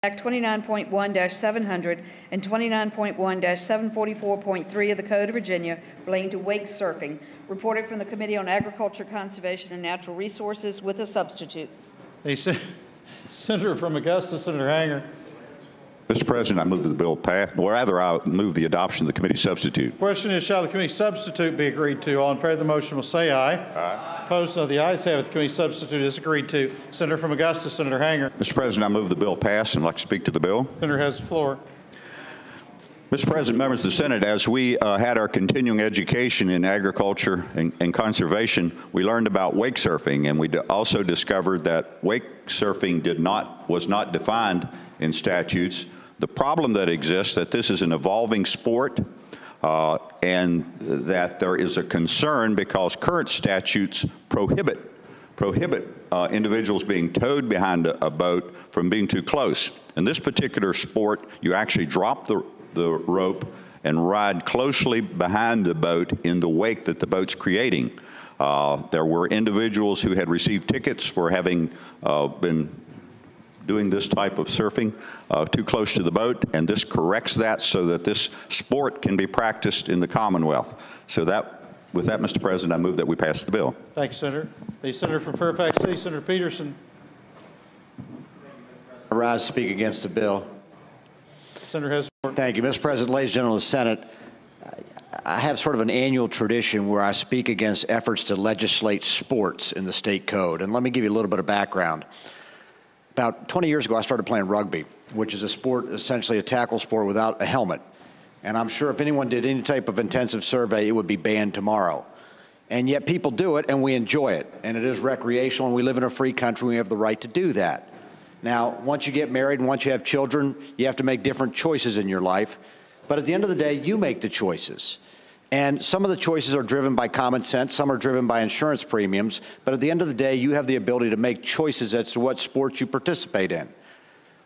Act 29.1-700 and 29.1-744.3 of the Code of Virginia relating to wake surfing. Reported from the Committee on Agriculture, Conservation, and Natural Resources with a substitute. The Senator from Augusta, Senator Hanger. Mr. President, I move that the bill pass, or rather, I move the adoption of the committee substitute. Question is, shall the committee substitute be agreed to? All in favor of the motion will say aye. Aye. Opposed, no. The ayes have it. The committee substitute is agreed to. Senator from Augusta, Senator Hanger. Mr. President, I move the bill pass and I'd like to speak to the bill. Senator has the floor. Mr. President, members of the Senate, as we had our continuing education in agriculture and conservation, we learned about wake surfing, and we also discovered that wake surfing was not defined in statutes. The problem that exists that this is an evolving sport and that there is a concern because current statutes prohibit individuals being towed behind a boat from being too close. In this particular sport, you actually drop the rope and ride closely behind the boat in the wake that the boat's creating. There were individuals who had received tickets for having been doing this type of surfing too close to the boat, and this corrects that so that this sport can be practiced in the Commonwealth. So with that, Mr. President, I move that we pass the bill. Thank you, Senator. The Senator from Fairfax City, Senator Peterson. I rise to speak against the bill. Senator has the floor. Thank you, Mr. President, ladies and gentlemen of the Senate. I have sort of an annual tradition where I speak against efforts to legislate sports in the state code, and let me give you a little bit of background. About 20 years ago, I started playing rugby, which is a sport, essentially a tackle sport without a helmet. And I'm sure if anyone did any type of intensive survey, it would be banned tomorrow. And yet people do it, and we enjoy it. And it is recreational, and we live in a free country, and we have the right to do that. Now, once you get married and once you have children, you have to make different choices in your life. But at the end of the day, you make the choices. And some of the choices are driven by common sense, some are driven by insurance premiums, but at the end of the day, you have the ability to make choices as to what sports you participate in.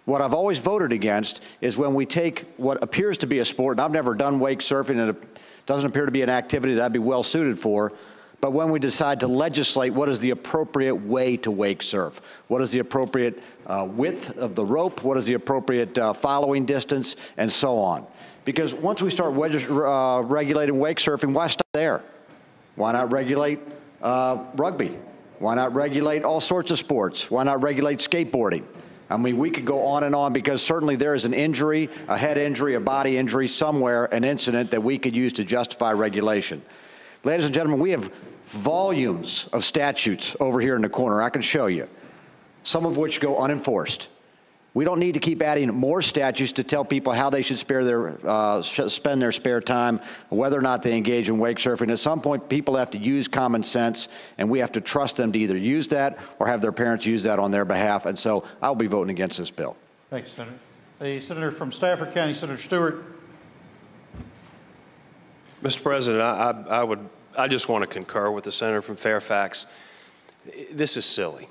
What I've always voted against is when we take what appears to be a sport, and I've never done wake surfing, and it doesn't appear to be an activity that I'd be well suited for, but when we decide to legislate what is the appropriate way to wake surf, what is the appropriate width of the rope, what is the appropriate following distance, and so on. Because once we start regulating wake surfing, why stop there? Why not regulate rugby? Why not regulate all sorts of sports? Why not regulate skateboarding? I mean, we could go on and on, because certainly there is an injury, a head injury, a body injury somewhere, an incident that we could use to justify regulation. Ladies and gentlemen, we have volumes of statutes over here in the corner. I can show you, some of which go unenforced. We don't need to keep adding more statutes to tell people how they should spend their spare time, whether or not they engage in wake surfing. At some point, people have to use common sense, and we have to trust them to either use that or have their parents use that on their behalf. And so I'll be voting against this bill. Thank you, Senator. The Senator from Stafford County, Senator Stewart. Mr. President, I just want to concur with the Senator from Fairfax. This is silly.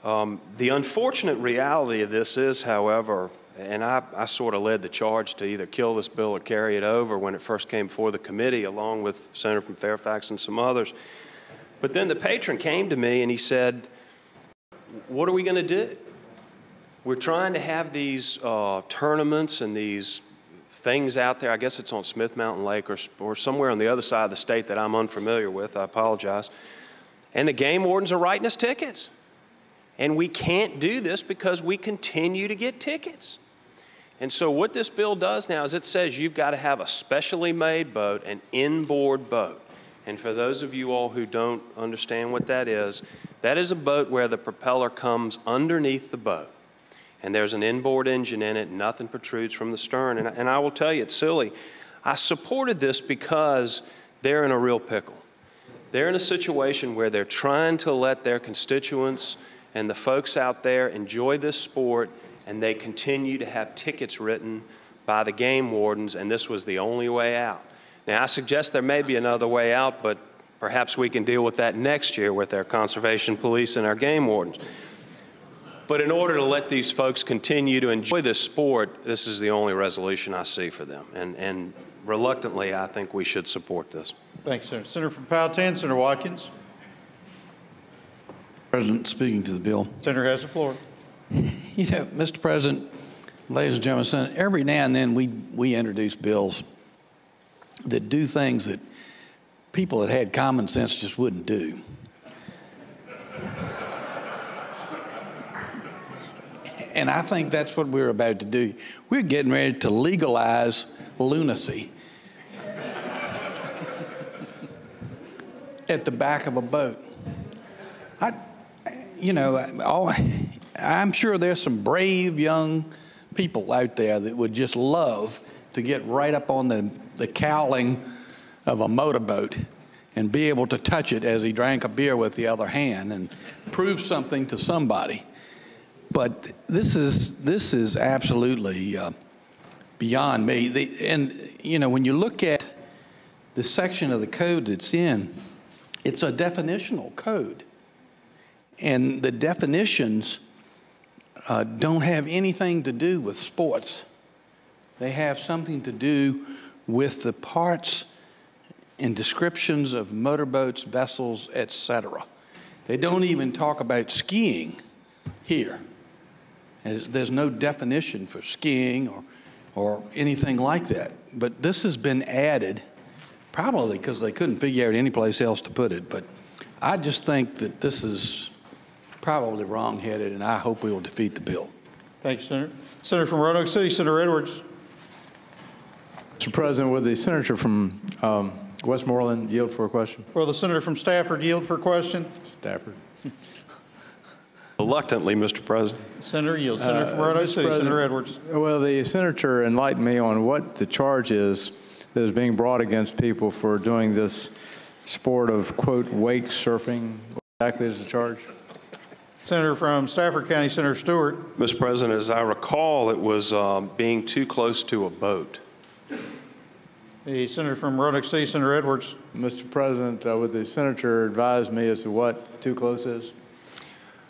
The unfortunate reality of this is, however, and I sort of led the charge to either kill this bill or carry it over when it first came before the committee, along with Senator from Fairfax and some others. But then the patron came to me and he said, what are we going to do? We're trying to have these tournaments and these things out there. I guess it's on Smith Mountain Lake or somewhere on the other side of the state that I'm unfamiliar with. I apologize. And the game wardens are writing us tickets. And we can't do this because we continue to get tickets. And so what this bill does now is it says you've got to have a specially made boat, an inboard boat. And for those of you all who don't understand what that is a boat where the propeller comes underneath the boat. And there's an inboard engine in it, nothing protrudes from the stern. And I will tell you, it's silly. I supported this because they're in a real pickle. They're in a situation where they're trying to let their constituents and the folks out there enjoy this sport, and they continue to have tickets written by the game wardens, and this was the only way out. Now, I suggest there may be another way out, but perhaps we can deal with that next year with our conservation police and our game wardens. But in order to let these folks continue to enjoy this sport, this is the only resolution I see for them. And reluctantly, I think we should support this. Thanks, Senator. Senator from Powhatan, Senator Watkins. President, speaking to the bill. Senator has the floor. You know, Mr. President, Ladies and gentlemen, Senator, every now and then we introduce bills that do things that people that had common sense just wouldn't do. And I think that's what we're about to do. We're getting ready to legalize lunacy at the back of a boat. I'm sure there's some brave young people out there that would just love to get right up on the cowling of a motorboat and be able to touch it as he drank a beer with the other hand and prove something to somebody. But this is absolutely beyond me. When you look at the section of the code it's in, it's a definitional code. And the definitions don't have anything to do with sports. They have something to do with the parts and descriptions of motorboats, vessels, etc. They don't even talk about skiing here. There's no definition for skiing or anything like that. But this has been added, probably because they couldn't figure out any place else to put it. But I just think that this is probably wrong-headed, and I hope we will defeat the bill. Thank you, Senator. Senator from Roanoke City, Senator Edwards. Mr. President, would the senator from Westmoreland yield for a question? Will the senator from Stafford yield for a question? Stafford. Reluctantly, Mr. President. Senator yields. Senator from Roanoke City, Senator Edwards. Well, the senator enlightened me on what the charge is that is being brought against people for doing this sport of, quote, wake surfing. What exactly is the charge? Senator from Stafford County, Senator Stewart. Mr. President, as I recall, it was being too close to a boat. The senator from Roanoke City, Senator Edwards. Mr. President, would the senator advise me as to what too close is?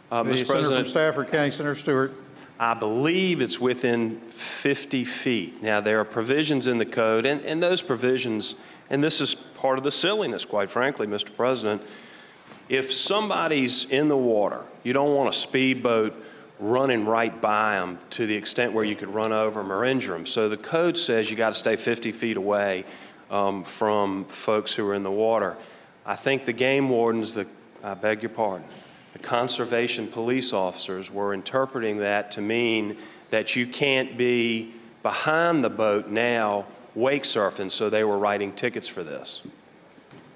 The Mr. senator President, from Stafford County, Senator Stewart. I believe it's within 50 feet. Now, there are provisions in the code, and those provisions, and this is part of the silliness, quite frankly, Mr. President. If somebody's in the water, you don't want a speedboat running right by them to the extent where you could run over them or injure them. So the code says you got to stay 50 feet away from folks who are in the water. I think the game wardens, I beg your pardon, the conservation police officers were interpreting that to mean that you can't be behind the boat now wake surfing, so they were writing tickets for this.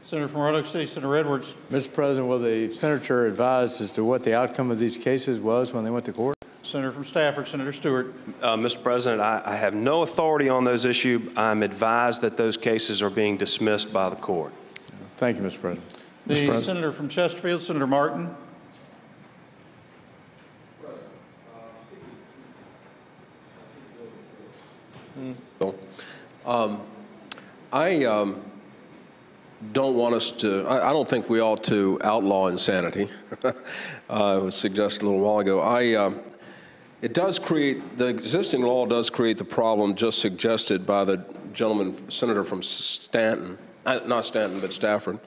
Senator from Roanoke City, Senator Edwards. Mr. President, will the senator advise as to what the outcome of these cases was when they went to court? Senator from Stafford, Senator Stewart. Mr. President, I have no authority on those issues. I'm advised that those cases are being dismissed by the court. Thank you, Mr. President. The senator from Chesterfield, Senator Martin. I don't want us to, I don't think we ought to outlaw insanity. It was suggested a little while ago. It does create, the existing law does create the problem just suggested by the gentleman, senator from Stanton, not Stanton, but Stafford.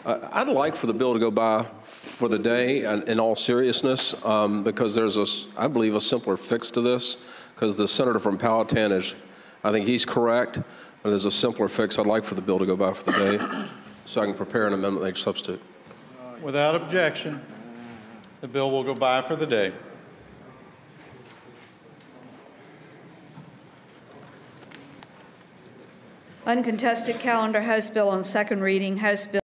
I'd like for the bill to go by for the day, in all seriousness, because there's I believe, a simpler fix to this, because the senator from Powhatan is, I think he's correct, and there's a simpler fix. I'd like for the bill to go by for the day, so I can prepare an amendment H substitute. Without objection, the bill will go by for the day. Uncontested calendar, House bill on second reading, House bill